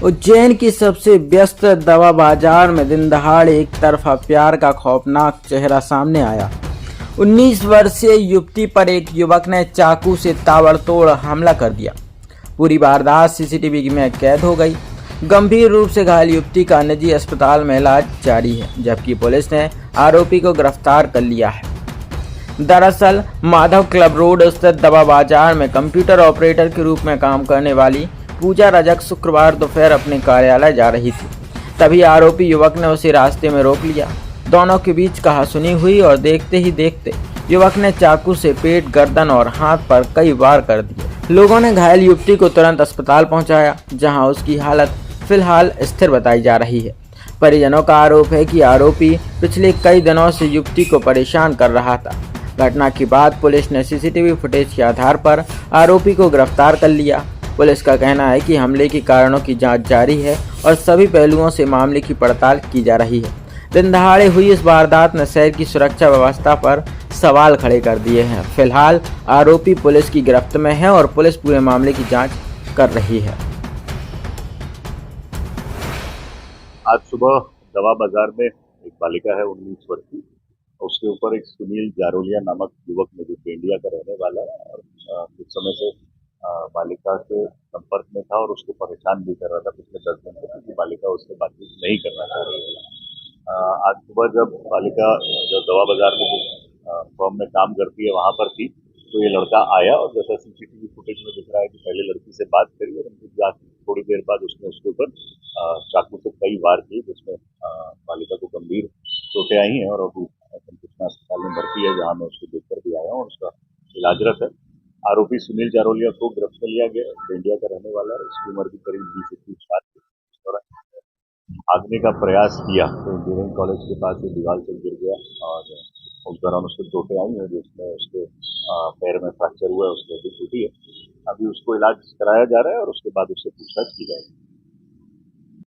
उज्जैन की सबसे व्यस्त दवा बाजार में दिन दहाड़े एक तरफा प्यार का खौफनाक चेहरा सामने आया। 19 वर्षीय युवती पर एक युवक ने चाकू से ताबड़तोड़ हमला कर दिया। पूरी वारदात सीसीटीवी में कैद हो गई। गंभीर रूप से घायल युवती का निजी अस्पताल में इलाज जारी है, जबकि पुलिस ने आरोपी को गिरफ्तार कर लिया है। दरअसल माधव क्लब रोड स्थित दवा बाजार में कंप्यूटर ऑपरेटर के रूप में काम करने वाली पूजा रजक शुक्रवार दोपहर अपने कार्यालय जा रही थी। तभी आरोपी युवक ने उसे रास्ते में रोक लिया। दोनों के बीच कहासुनी हुई और देखते ही देखते युवक ने चाकू से पेट, गर्दन और हाथ पर कई वार कर दिए। लोगों ने घायल युवती को तुरंत अस्पताल पहुंचाया, जहां उसकी हालत फिलहाल स्थिर बताई जा रही है। परिजनों का आरोप है कि आरोपी पिछले कई दिनों से युवती को परेशान कर रहा था। घटना के बाद पुलिस ने सीसीटीवी फुटेज के आधार पर आरोपी को गिरफ्तार कर लिया। पुलिस का कहना है कि हमले के कारणों की जांच जारी है और सभी पहलुओं से मामले की पड़ताल की जा रही है। दिन दहाड़े हुई इस वारदात ने शहर की सुरक्षा व्यवस्था पर सवाल खड़े कर दिए हैं। फिलहाल आरोपी पुलिस की गिरफ्त में है और पुलिस पूरे मामले की जांच कर रही है। आज सुबह दवा बाजार में एक बालिका है 19 वर्ष की। उसके ऊपर एक सुनील जारोलिया नामक युवक ने, जो पेंडिया का रहने वाला है, और कुछ समय से बालिका के संपर्क में था और उसको परेशान भी कर रहा था पिछले 10 दिन से, क्योंकि बालिका उससे बातचीत नहीं करना चाह रही है। आज सुबह जब बालिका जो दवा बाजार में फर्म में काम करती है वहां पर थी, तो ये लड़का आया और जैसा सीसीटीवी फुटेज में दिख रहा है कि पहले लड़की से बात करी और उनकी जांच थोड़ी देर बाद उसने उसके ऊपर चाकू से कई वार किए, जिसमें बालिका को गंभीर चोटें आई हैं और अभी कृष्णा अस्पताल में भर्ती है, जहां मैं उसको देखकर भी आया हूँ और उसका इलाजरत है। आरोपी सुनील जारोलिया को गिरफ्त में लिया गया। इंडिया का रहने वाला है। इसकी उम्र भी करीब 20-21 साल है। भागने का प्रयास किया तो इंजीनियरिंग कॉलेज के पास दीवार से गिर गया और उस दौरान उसको चोटें आई हैं, जिसमें उसके पैर में फ्रैक्चर हुआ है, उसकी हड्डी टूटी है। अभी उसको इलाज कराया जा रहा है और उसके बाद उससे पूछताछ की जाएगी।